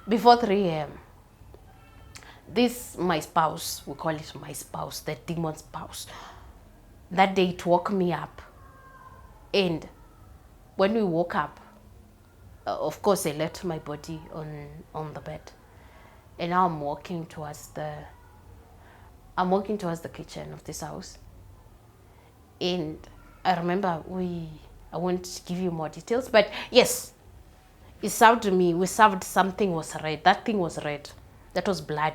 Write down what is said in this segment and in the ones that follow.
before 3 a.m. This, my spouse, we call it my spouse, the demon spouse, that day it woke me up. And when we woke up, of course I left my body on the bed. And now I'm walking towards the kitchen of this house. And I remember I won't give you more details, but yes, it served me. We served something was red. That thing was red. That was blood.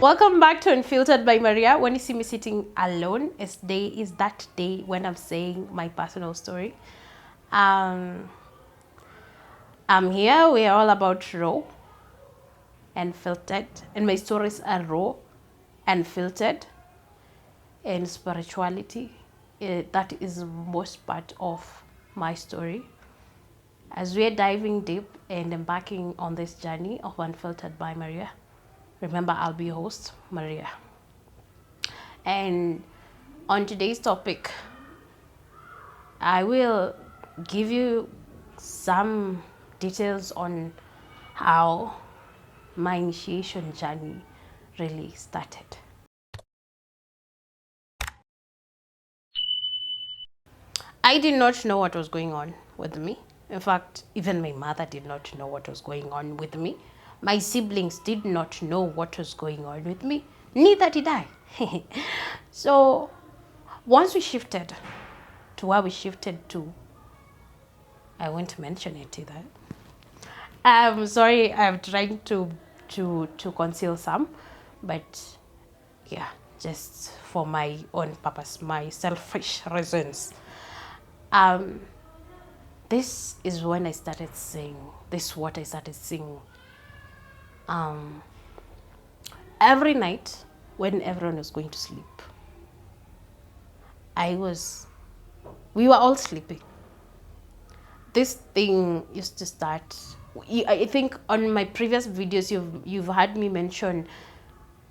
Welcome back to Unfiltered by Maria. When you see me sitting alone, is that day when I'm saying my personal story. I'm here. We are all about raw and filtered, and my stories are raw and filtered. And spirituality, that is most part of my story. As we are diving deep and embarking on this journey of Unfiltered by Maria. Remember, I'll be your host, Maria. And on today's topic, I will give you some details on how my initiation journey really started. I did not know what was going on with me. In fact, even my mother did not know what was going on with me. My siblings did not know what was going on with me. Neither did I. So once we shifted to where we shifted to, I won't mention it either. I'm sorry, I'm trying to conceal some, but yeah, just for my own purpose, my selfish reasons. This is when I started seeing. This is what I started seeing. Every night when everyone was going to sleep, we were all sleeping. This thing used to start. I think on my previous videos you've heard me mention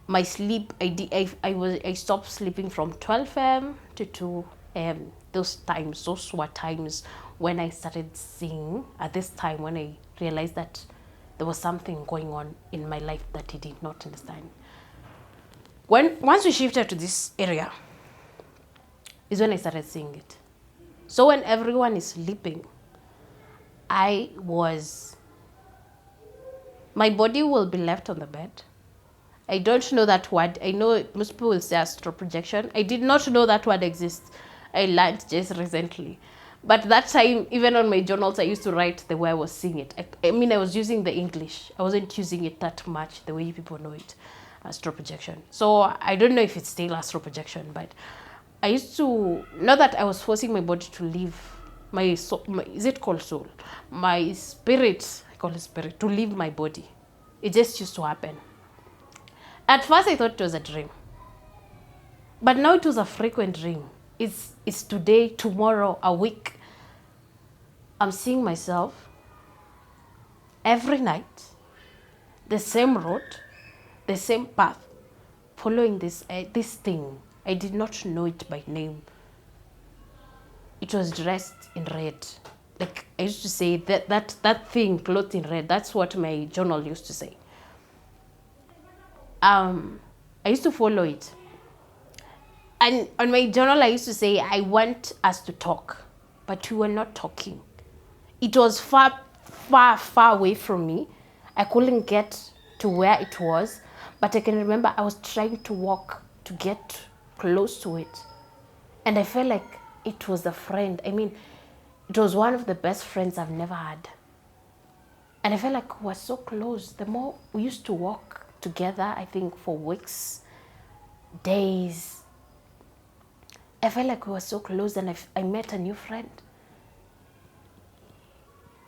my sleep. I stopped sleeping from 12 a.m. to 2 a.m. Those were times when I started seeing. At this time when I realized that there was something going on in my life that he did not understand. Once we shifted to this area, is when I started seeing it. So when everyone is sleeping, my body will be left on the bed. I don't know that word. I know most people will say astral projection. I did not know that word exists. I learned just recently. But that time, even on my journals, I used to write the way I was seeing it. I was using the English. I wasn't using it that much the way people know it, astral projection. So I don't know if it's still astral projection, but I used to know that I was forcing my body to leave my soul. Is it called soul? My spirit, I call it spirit, to leave my body. It just used to happen. At first, I thought it was a dream. But now it was a frequent dream. It's today, tomorrow, a week. I'm seeing myself every night, the same road, the same path, following this thing. I did not know it by name. It was dressed in red. Like I used to say, that thing clothed in red. That's what my journal used to say. I used to follow it. And on my journal, I used to say, I want us to talk. But we were not talking. It was far, far, far away from me. I couldn't get to where it was. But I can remember I was trying to walk to get close to it. And I felt like it was a friend. It was one of the best friends I've never had. And I felt like we were so close. The more we used to walk together, I think for weeks, days, I felt like we were so close, and I met a new friend.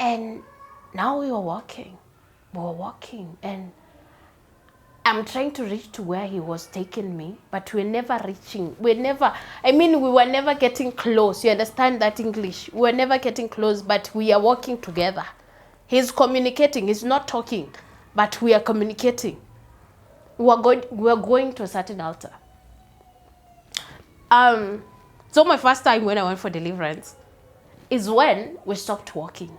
And now we were walking, and I'm trying to reach to where he was taking me, but we were never getting close. You understand that English? We were never getting close, but we are walking together. He's communicating, he's not talking, but we are communicating. We are going to a certain altar. So my first time when I went for deliverance is when we stopped walking.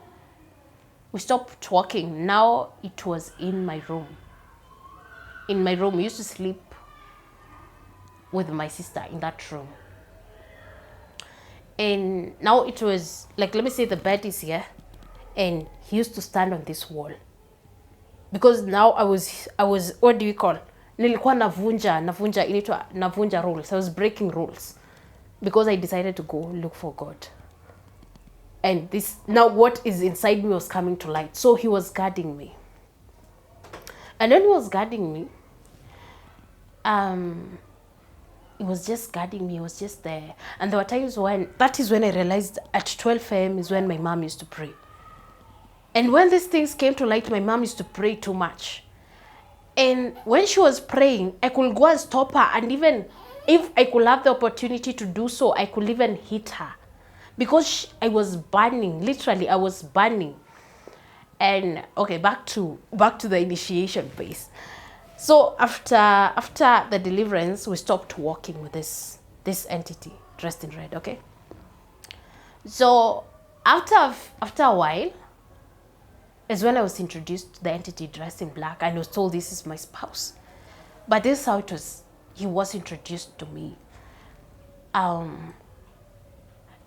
We stopped walking. Now it was in my room. In my room, we used to sleep with my sister in that room. And now it was like, let me say the bed is here, and he used to stand on this wall. Because now I was what do you call? Nilikuwa navunja rules. I was breaking rules because I decided to go look for God. And this now what is inside me was coming to light. So he was guarding me. And when he was guarding me, he was just guarding me, he was just there. And there were times that is when I realized at 12 a.m. is when my mom used to pray. And when these things came to light, my mom used to pray too much. And when she was praying, I could go and stop her. And even if I could have the opportunity to do so, I could even hit her. Because I was burning, literally I was burning. And okay, back to the initiation phase. So after the deliverance, we stopped walking with this entity dressed in red, okay? So after a while is when I was introduced to the entity dressed in black, and I was told this is my spouse. But this is how he was introduced to me.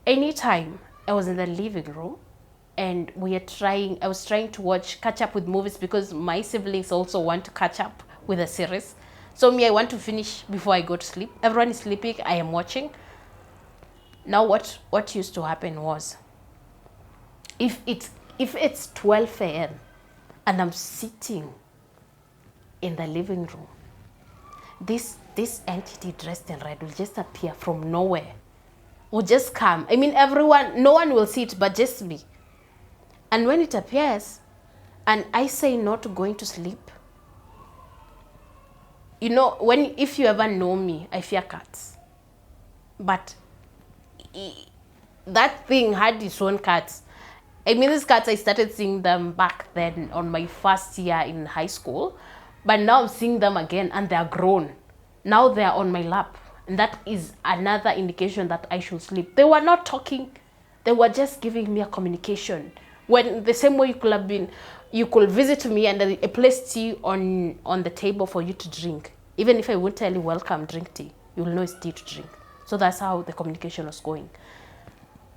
Anytime I was in the living room and I was trying to catch up with movies, because my siblings also want to catch up with a series. So me, I want to finish before I go to sleep. Everyone is sleeping, I am watching. Now what used to happen was, if it's 12 a.m. and I'm sitting in the living room, this entity dressed in red will just appear from nowhere. Will just come. I mean, no one will see it but just me. And when it appears and I say not going to sleep, you know, if you ever know me, I fear cats. But that thing had its own cats. I mean, these cats, I started seeing them back then on my first year in high school. But now I'm seeing them again and they're grown. Now they're on my lap. And that is another indication that I should sleep. They were not talking. They were just giving me a communication. When the same way you could visit me and I place tea on the table for you to drink. Even if I won't tell you, welcome, drink tea, you'll know it's tea to drink. So that's how the communication was going.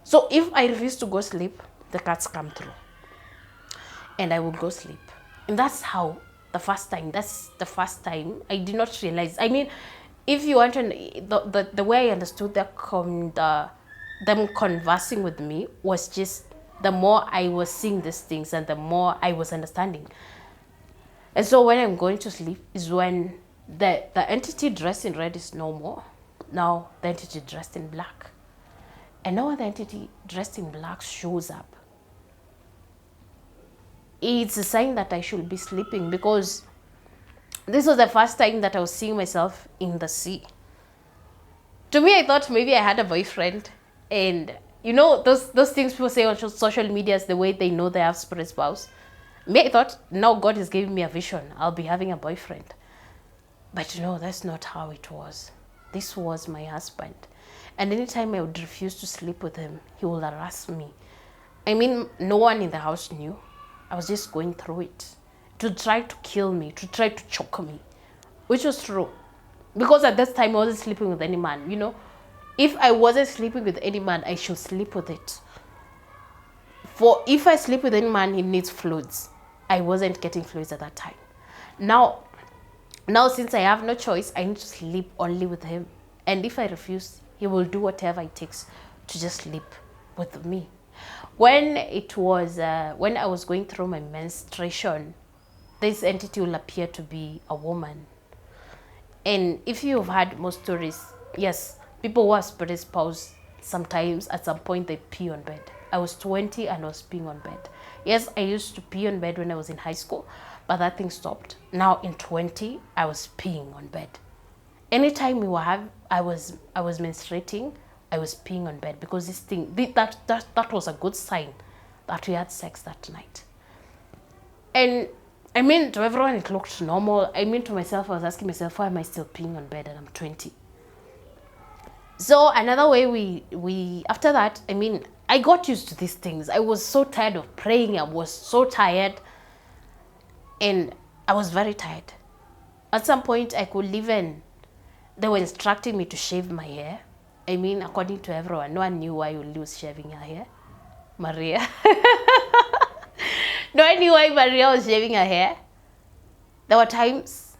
So if I refuse to go sleep, the cats come through. And I would go sleep. And that's the first time I did not realize. I mean, if you want to, the way I understood them conversing with me was just the more I was seeing these things and the more I was understanding. And so when I'm going to sleep is when the entity dressed in red is no more. Now the entity dressed in black. And now when the entity dressed in black shows up, it's a sign that I should be sleeping, because this was the first time that I was seeing myself in the sea. To me, I thought maybe I had a boyfriend. And you know, those things people say on social media is the way they know they have spirit spouse. Me, I thought, now God is giving me a vision. I'll be having a boyfriend. But no, that's not how it was. This was my husband. And anytime I would refuse to sleep with him, he will harass me. I mean, no one in the house knew. I was just going through it. To try to kill me, to try to choke me. Which was true. Because at that time, I wasn't sleeping with any man, you know. If I wasn't sleeping with any man, I should sleep with it. For if I sleep with any man, he needs fluids. I wasn't getting fluids at that time. Now since I have no choice, I need to sleep only with him. And if I refuse, he will do whatever it takes to just sleep with me. When I was going through my menstruation, this entity will appear to be a woman. And if you've heard most stories, yes, people who are spirit spouse, sometimes at some point they pee on bed. I was 20 and I was peeing on bed. Yes, I used to pee on bed when I was in high school, but that thing stopped. Now in 20, I was peeing on bed. Anytime I was menstruating, I was peeing on bed because this thing, that was a good sign that we had sex that night. And I mean, to everyone, it looked normal. I mean, to myself, I was asking myself, why am I still peeing on bed and I'm 20? So another way we after that, I mean, I got used to these things. I was so tired of praying. I was so tired. And I was very tired. At some point, I could even, they were instructing me to shave my hair. I mean, according to everyone, no one knew why you lose shaving your hair. Maria. No one knew why Maria was shaving her hair. There were times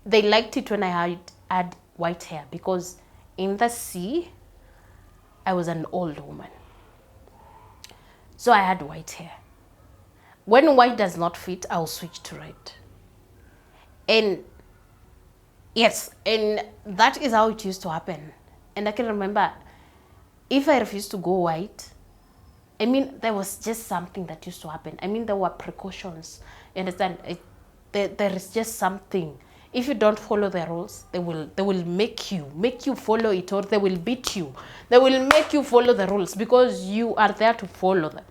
they liked it when I had white hair because in the sea, I was an old woman. So I had white hair. When white does not fit, I'll switch to red. And yes, and that is how it used to happen. And I can remember, if I refused to go white, I mean, there was just something that used to happen. I mean, there were precautions. You understand? There is just something. If you don't follow the rules, they will make you follow it, or they will beat you. They will make you follow the rules because you are there to follow them.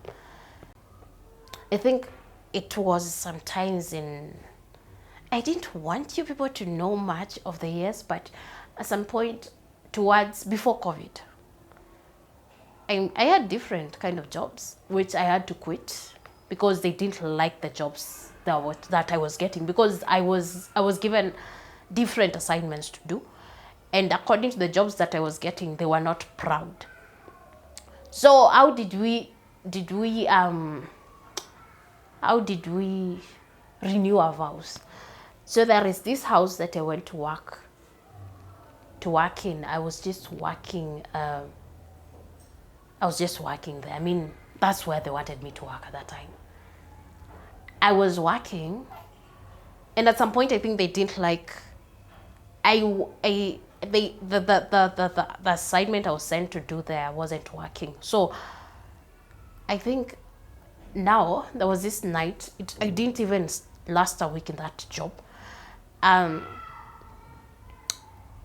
I think it was sometimes I didn't want you people to know much of the years, but at some point before COVID, I had different kind of jobs, which I had to quit because they didn't like the jobs that I was getting, because I was given different assignments to do. And according to the jobs that I was getting, they were not proud. So how did we renew our vows? So there is this house that I went to work in. I was just working there. I mean, that's where they wanted me to work at that time. I was working, and at some point I think they didn't like the assignment I was sent to do there wasn't working. So I think now there was this night, I didn't even last a week in that job.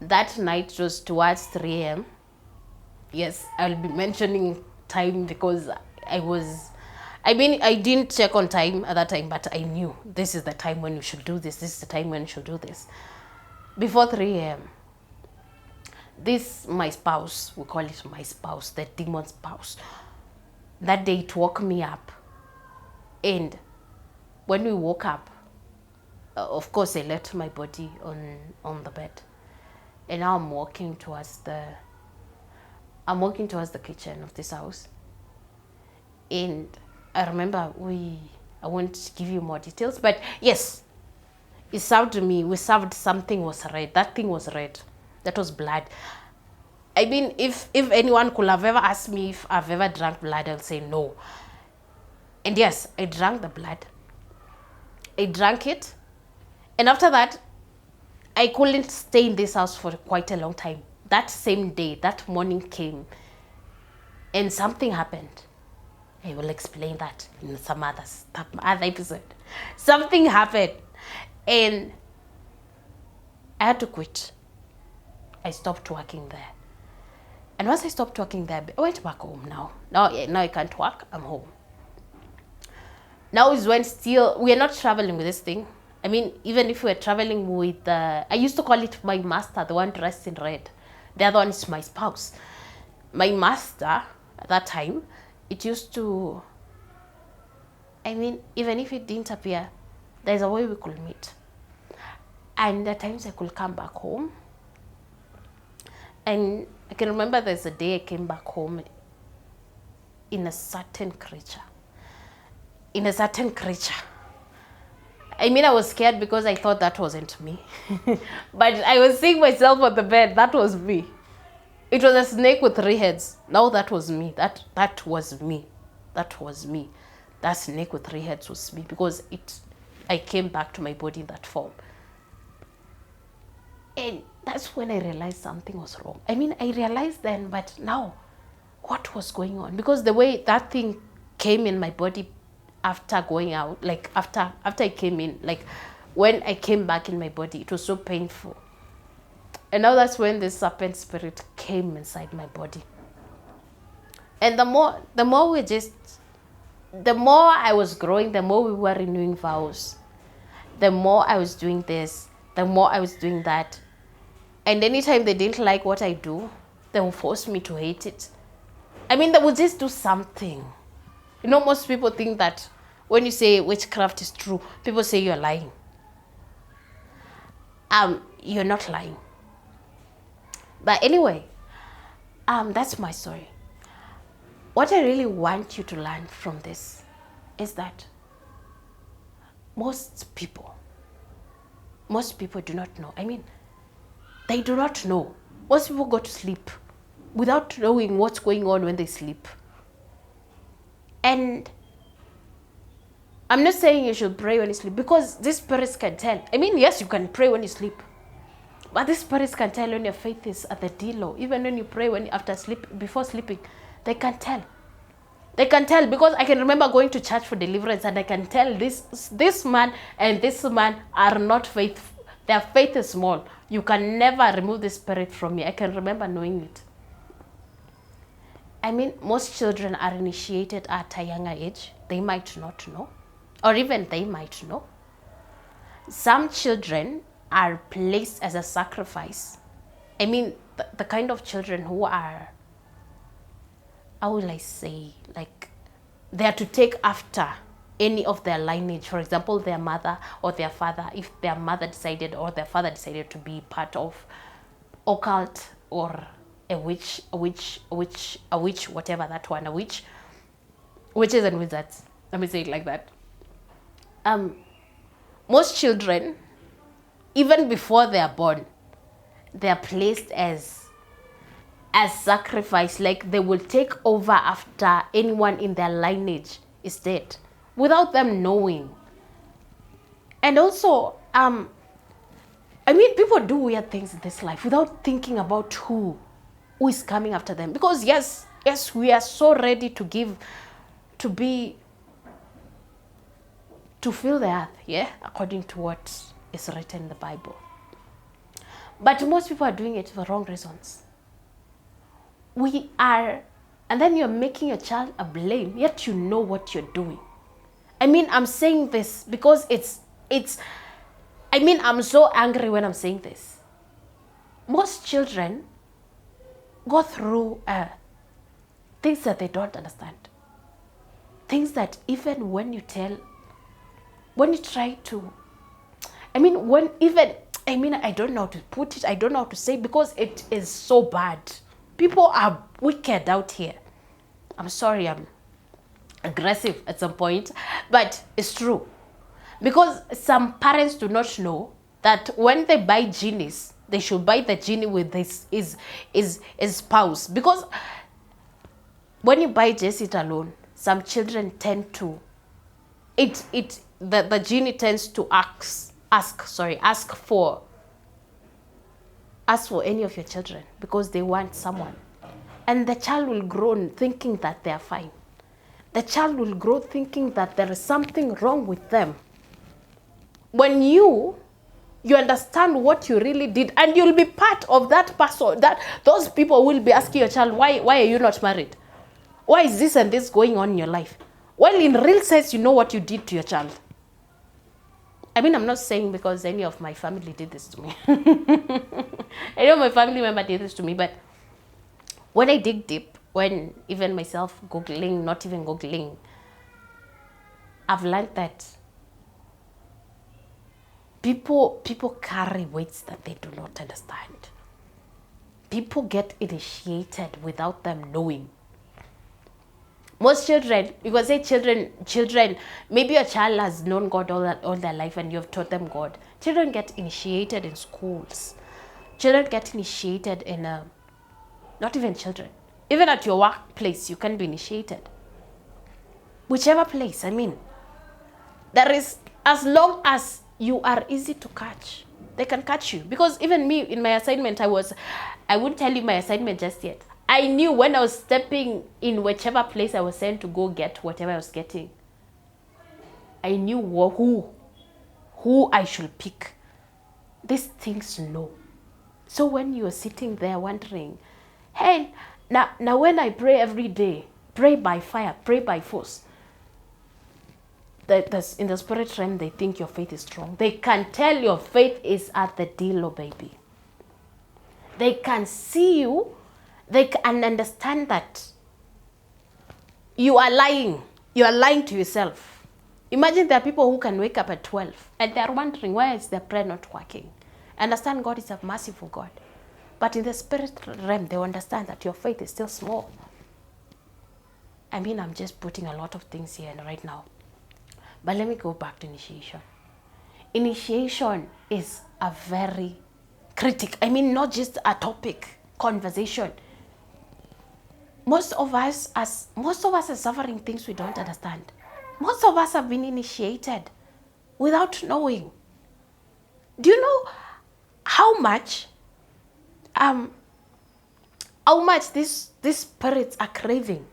That night was towards 3 a.m. Yes, I'll be mentioning time because I didn't check on time at that time, but I knew this is the time when you should do this. This is the time when you should do this. Before 3 a.m., my spouse, we call it my spouse, the demon spouse, that day it woke me up. And when we woke up, of course, I left my body on the bed. And now I'm walking towards the kitchen of this house. And I remember I won't give you more details, but yes, it served me. We served something was red. That thing was red. That was blood. I mean, if anyone could have ever asked me if I've ever drank blood, I'll say no. And yes, I drank the blood. I drank it. And after that, I couldn't stay in this house for quite a long time. That same day, that morning came, and something happened. I will explain that in some other episode. Something happened, and I had to quit. I stopped working there. And once I stopped working there, I went back home now. Now I can't work, I'm home. Now is when we are not traveling with this thing. I mean, even if we're traveling with, I used to call it my master, the one dressed in red. The other one is my spouse. My master, at that time, it used to, I mean, even if it didn't appear, there's a way we could meet. And at times I could come back home. And I can remember there's a day I came back home in a certain creature. I mean, I was scared because I thought that wasn't me. But I was seeing myself on the bed. That was me. It was a snake with 3 heads. Now that was me. That was me. That was me. That snake with 3 heads was me because I came back to my body in that form. And that's when I realized something was wrong. I mean, I realized then, but now, what was going on? Because the way that thing came in my body after going out, like after I came in, like when I came back in my body, it was so painful. And now that's when the serpent spirit came inside my body. And the more I was growing, the more we were renewing vows. The more I was doing this, the more I was doing that. And anytime they didn't like what I do, they would force me to hate it. I mean, they would just do something. You know, most people think that when you say witchcraft is true, people say you're lying. You're not lying. But anyway, that's my story. What I really want you to learn from this is that most people do not know. I mean, they do not know. Most people go to sleep without knowing what's going on when they sleep. And I'm not saying you should pray when you sleep, because these spirits can tell. I mean, yes, you can pray when you sleep, but these spirits can tell when your faith is at the D-low. Even when you pray before sleeping, they can tell. They can tell, because I can remember going to church for deliverance, and I can tell this man and this man are not faithful. Their faith is small. You can never remove the spirit from me. I can remember knowing it. I mean, most children are initiated at a younger age. They might not know, or even they might know. Some children are placed as a sacrifice. I mean, the kind of children who are, how will I say, like, they are to take after any of their lineage. For example, their mother or their father, if their mother decided or their father decided to be part of occult or a witch, whatever that one, witches and wizards. Let me say it like that. Most children, even before they are born, they are placed as sacrifice, like they will take over after anyone in their lineage is dead without them knowing. And also, I mean, people do weird things in this life without thinking about who is coming after them. Because yes, we are so ready to give, to fill the earth, yeah, according to what is written in the Bible. But most people are doing it for wrong reasons. And then you're making your child a blame, yet you know what you're doing. I mean, I'm saying this because I'm so angry when I'm saying this. Most children go through things that they don't understand. Things that even when you try to, I don't know how to put it, I don't know how to say it, because it is so bad. People are wicked out here. I'm sorry, I'm aggressive at some point, but it's true. Because some parents do not know that when they buy genies, they should buy the genie with his spouse. Because when you buy just it alone, some children tend to, the genie tends to ask for any of your children, because they want someone. And the child will grow thinking that they are fine. The child will grow thinking that there is something wrong with them. When you understand what you really did, and you'll be part of that person, that those people will be asking your child, why are you not married? Why is this and this going on in your life? Well, in real sense, you know what you did to your child. I mean, I'm not saying because any of my family did this to me. I know my family member did this to me, but when I dig deep, when even myself Googling, not even Googling, I've learned that people carry weights that they do not understand. People get initiated without them knowing. Most children, you can say children, maybe your child has known God all their life and you've taught them God. Children get initiated in schools. Children get initiated in, not even children. Even at your workplace, you can be initiated. Whichever place, I mean. There is, as long as you are easy to catch, they can catch you. Because even me, in my assignment, I wouldn't tell you my assignment just yet. I knew when I was stepping in whichever place I was sent to go get whatever I was getting. I knew who I should pick. These things, no. So when you're sitting there wondering, hey, now when I pray every day, pray by fire, pray by force, in the spirit realm, they think your faith is strong. They can tell your faith is at the dealer, baby. They can see you. They can understand that you are lying. You are lying to yourself. Imagine there are people who can wake up at 12 and they are wondering, why is their prayer not working? Understand God is a merciful God. But in the spirit realm, they understand that your faith is still small. I mean, I'm just putting a lot of things here right now. But let me go back to initiation. Initiation is a very critical, I mean, not just a topic, conversation. Most of us are suffering things we don't understand. Most of us have been initiated without knowing. Do you know how much these spirits are craving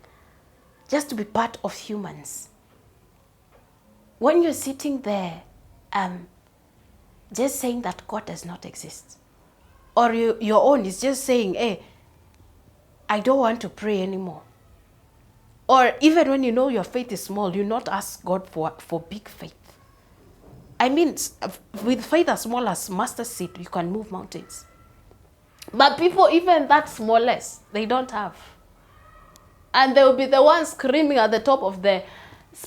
just to be part of humans? When you're sitting there, just saying that God does not exist, or your own is just saying, hey, I don't want to pray anymore. Or even when you know your faith is small, you not ask God for big faith. I mean, with faith as small as mustard seed, you can move mountains. But people, even that smallest, they don't have. And they will be the ones screaming at the top of the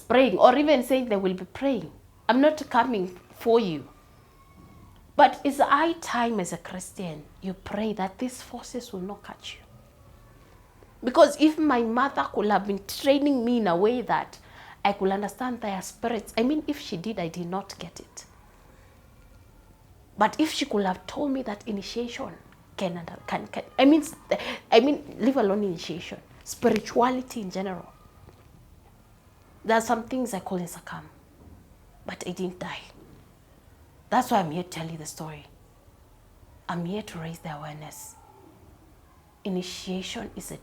praying, or even saying they will be praying. I'm not coming for you. But it's high time as a Christian, you pray that these forces will not catch you. Because if my mother could have been training me in a way that I could understand their spirits, I mean, if she did, I did not get it. But if she could have told me that initiation can I mean, leave alone initiation, spirituality in general. There are some things I couldn't succumb, but I didn't die. That's why I'm here to tell you the story. I'm here to raise the awareness. Initiation is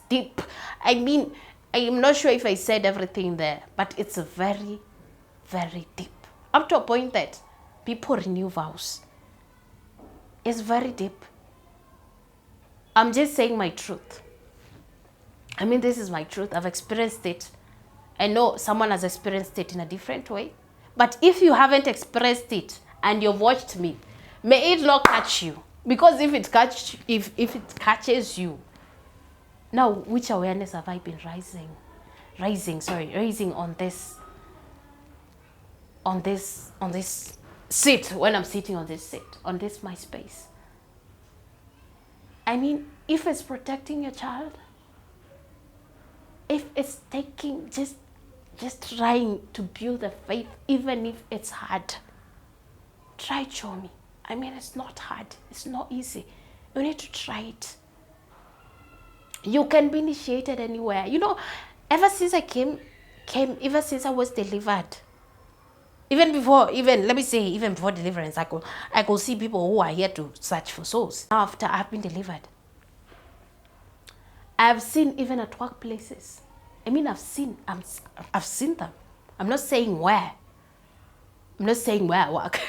deep. I mean, I am not sure if I said everything there, but it's very, very deep. Up to a point that people renew vows. It's very deep. I'm just saying my truth. I mean, this is my truth. I've experienced it. I know someone has experienced it in a different way. But if you haven't experienced it and you've watched me, may it not catch you. Because if it catches you, now which awareness have I been raising on this seat, when I'm sitting on this seat, on this my space? I mean, if it's protecting your child, if it's taking just trying to build a faith, even if it's hard, try, show me. I mean, it's not hard. It's not easy. You need to try it. You can be initiated anywhere. You know, ever since I came, ever since I was delivered, even before deliverance, I could see people who are here to search for souls. Now, after I've been delivered, I've seen even at workplaces. I mean, I've seen them. I'm not saying where. I'm not saying where I work.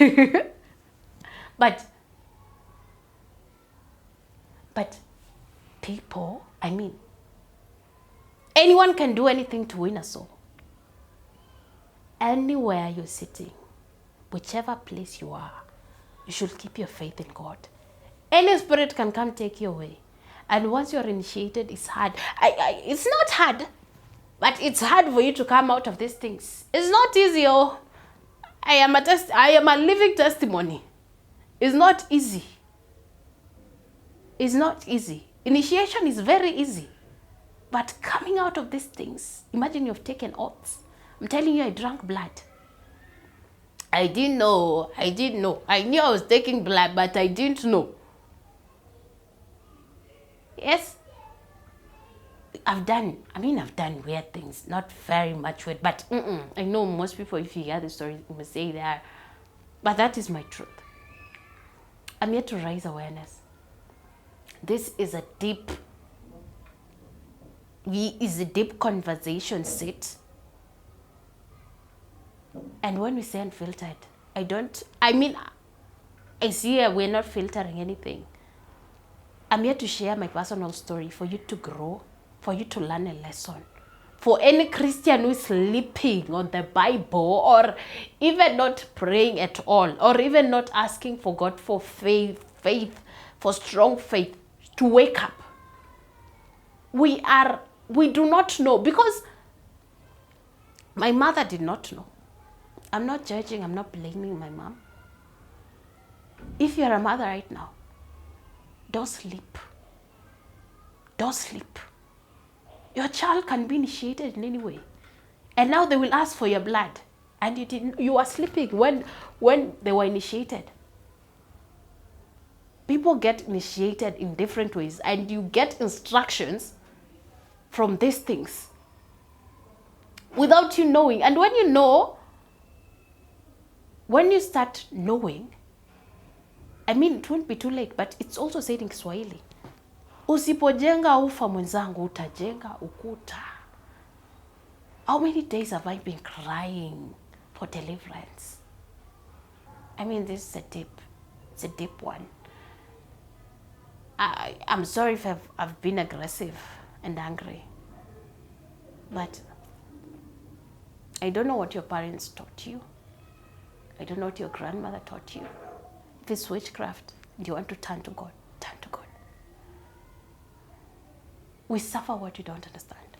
But people, I mean, anyone can do anything to win a soul. Anywhere you're sitting, whichever place you are, you should keep your faith in God. Any spirit can come take you away. And once you're initiated, it's hard. It's not hard, but it's hard for you to come out of these things. It's not easy. Oh, I am a living testimony. It's not easy. It's not easy. Initiation is very easy. But coming out of these things, imagine you've taken oaths. I'm telling you, I drank blood. I didn't know. I knew I was taking blood, but I didn't know. Yes. I've done weird things. Not very much weird, but I know most people, if you hear the story, you must say they are. But that is my truth. I'm here to raise awareness. This is a deep conversation. Sit. And when we say unfiltered, I see we're not filtering anything. I'm here to share my personal story for you to grow, for you to learn a lesson. For any Christian who is sleeping on the Bible, or even not praying at all, or even not asking for God for faith, for strong faith, to wake up. We do not know, because my mother did not know. I'm not judging, I'm not blaming my mom. If you're a mother right now, don't sleep. Don't sleep. Your child can be initiated in any way. And now they will ask for your blood. And you were sleeping when they were initiated. People get initiated in different ways, and you get instructions from these things without you knowing. And when you know, when you start knowing, it won't be too late, but it's also said in Kiswahili, usipojenga ufa mwenzangu utajenga ukuta. How many days have I been crying for deliverance? This is a deep one. I'm sorry if I've been aggressive and angry, but I don't know what your parents taught you. I don't know what your grandmother taught you. If it's witchcraft, do you want to turn to God? Turn to God. We suffer what you don't understand.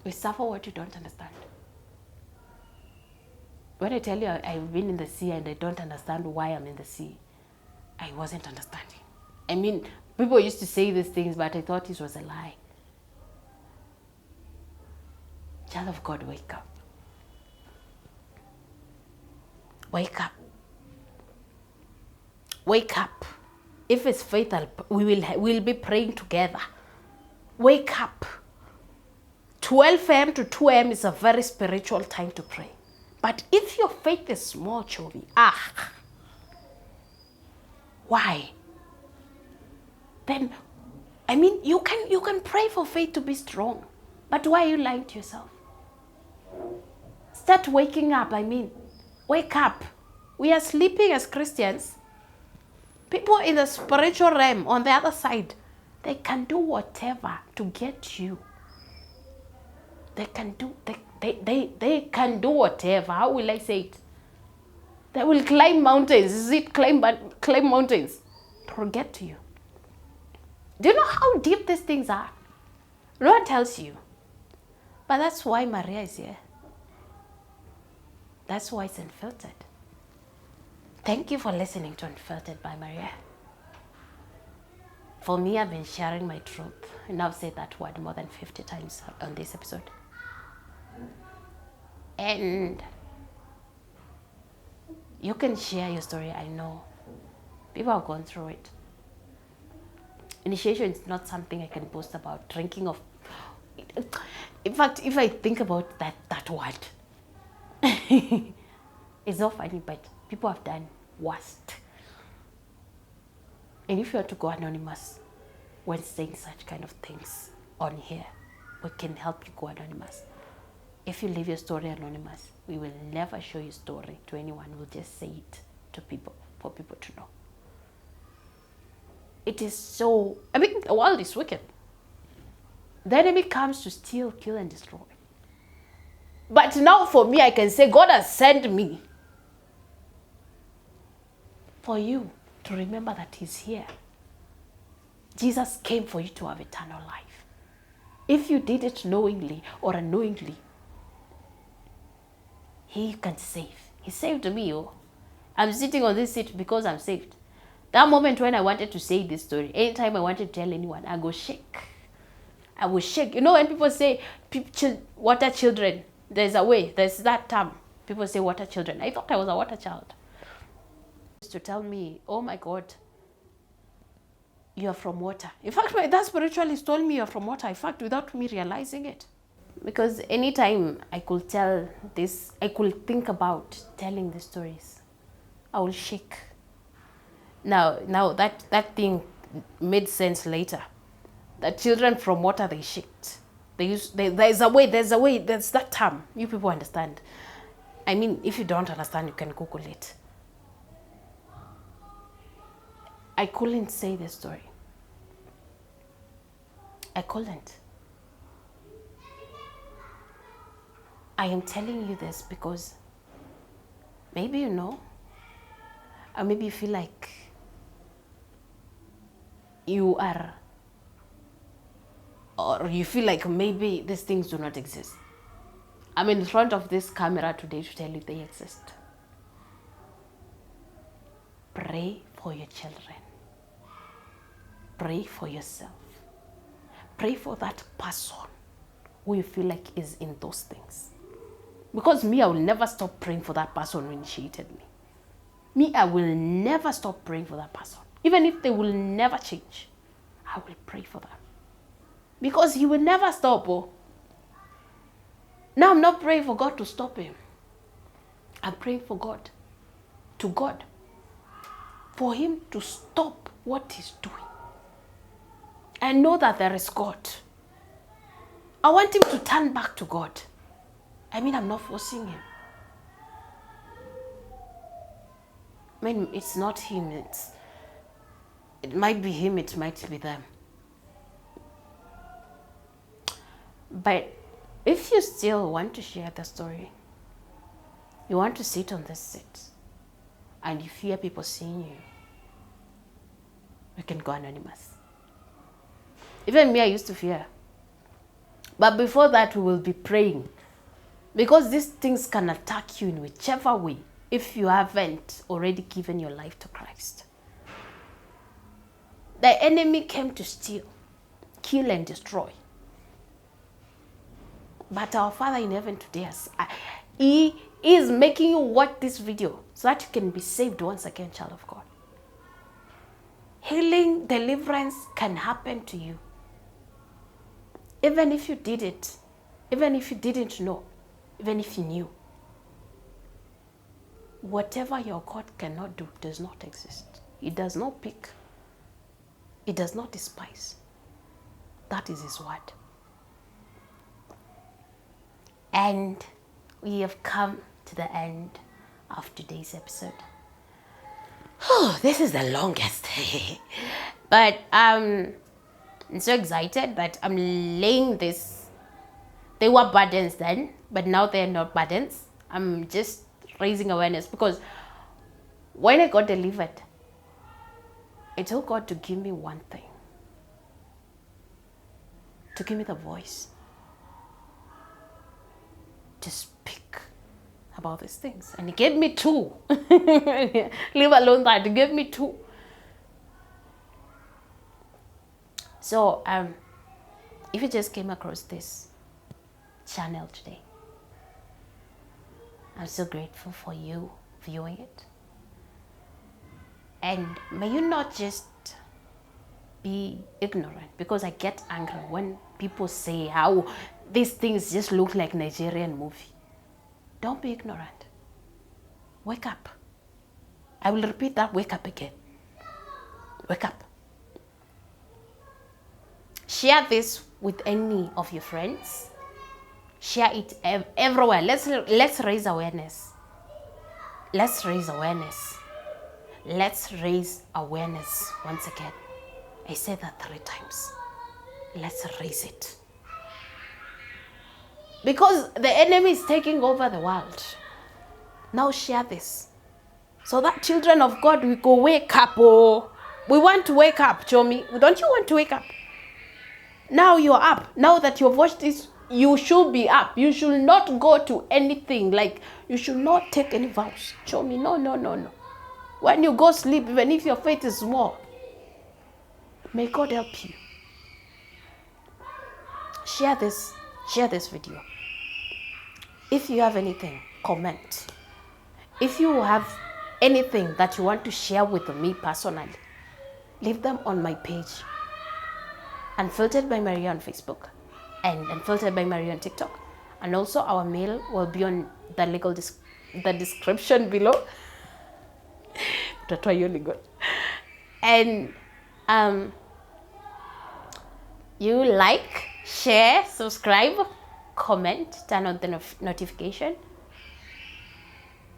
We suffer what you don't understand. When I tell you I've been in the sea and I don't understand why I'm in the sea, I wasn't understanding. People used to say these things, but I thought it was a lie. Child of God, wake up. Wake up. Wake up. If it's faith, we'll be praying together. Wake up. 12 a.m. to 2 a.m. is a very spiritual time to pray. But if your faith is small, Chobi, why? Then, you can pray for faith to be strong. But why are you lying to yourself? Start waking up, Wake up. We are sleeping as Christians. People in the spiritual realm, on the other side, they can do whatever to get you. They can do whatever. How will I say it? They will climb mountains. Is it climb mountains to get to you? Do you know how deep these things are? No one tells you. But that's why Maria is here. That's why it's Unfiltered. Thank you for listening to Unfiltered by Maria. For me, I've been sharing my truth, and I've said that word more than 50 times on this episode. And you can share your story. I know people have gone through it. Initiation is not something I can boast about. Drinking of, in fact, if I think about that word, it's not funny, but people have done worst. And if you want to go anonymous when saying such kind of things on here, we can help you go anonymous. If you leave your story anonymous, we will never show your story to anyone. We'll just say it to people, for people to know. It is so, the world is wicked. The enemy comes to steal, kill, and destroy. But now for me, I can say God has sent me for you to remember that He's here. Jesus came for you to have eternal life. If you did it knowingly or unknowingly, He can save. He saved me. I'm sitting on this seat because I'm saved. That moment when I wanted to say this story, anytime I wanted to tell anyone, I go shake. I will shake. When people say water children, there's that term. People say water children. I thought I was a water child. To tell me, oh my God, you are from water. In fact, that spiritualist told me you're from water, in fact, without me realizing it. Because anytime I could tell this, I could think about telling the stories, I will shake. Now that thing made sense later. That children from water, they shaked. There's a way, there's that term. You people understand. I mean, if you don't understand, you can Google it. I couldn't say the story. I couldn't. I am telling you this because maybe you know, or maybe you feel like you are, or you feel like maybe these things do not exist. I'm in front of this camera today to tell you they exist. Pray for your children. Pray for yourself. Pray for that person who you feel like is in those things. Because me, I will never stop praying for that person who initiated me. Me, I will never stop praying for that person. Even if they will never change, I will pray for them. Because he will never stop. Oh. Now I'm not praying for God to stop him. I'm praying for God, to God, for him to stop what he's doing. I know that there is God. I want him to turn back to God. I mean, I'm not forcing him. I mean, it's not him. It might be him, it might be them. But if you still want to share the story, you want to sit on this seat, and you fear people seeing you, you can go anonymous. Even me, I used to fear. But before that, we will be praying. Because these things can attack you in whichever way, if you haven't already given your life to Christ. The enemy came to steal, kill, and destroy. But our Father in heaven today, he is making you watch this video so that you can be saved once again, child of God. Healing, deliverance can happen to you. Even if you did it, even if you didn't know, even if you knew. Whatever your God cannot do does not exist. He does not pick. He does not despise. That is his word. And we have come to the end of today's episode. Oh, this is the longest. But I'm so excited that I'm laying this. They were burdens then, but now they're not burdens. I'm just raising awareness because when I got delivered, I told God to give me one thing. To give me the voice. To speak about these things. And he gave me two. Leave alone that, he gave me two. So, if you just came across this channel today, I'm so grateful for you viewing it. And may you not just be ignorant, because I get angry when people say how these things just look like Nigerian movie. Don't be ignorant. Wake up. I will repeat that, wake up again. Wake up. Share this with any of your friends. Share it everywhere. Let's raise awareness. Let's raise awareness. Let's raise awareness once again. I said that 3 times. Let's raise it. Because the enemy is taking over the world. Now share this. So that children of God, we go wake up. Oh, we want to wake up, Chomi. Don't you want to wake up? Now you're up. Now that you've watched this, you should be up. You should not go to anything. Like, you should not take any vows. Chomi, no. When you go sleep, even if your faith is small, may God help you. Share this video. If you have anything, comment. If you have anything that you want to share with me personally, leave them on my page. Unfiltered by Maria on Facebook and Unfiltered by Maria on TikTok. And also our mail will be on the description below. And you like, share, subscribe, comment, turn on the notification.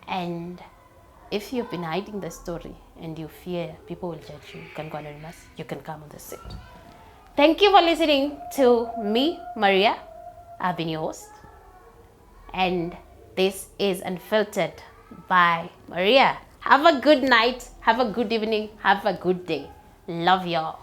And if you've been hiding the story and you fear people will judge you, you can go anonymous, you can come on the set. Thank you for listening to me, Maria. I've been your host. And this is Unfiltered by Maria. Have a good night, have a good evening, have a good day. Love y'all.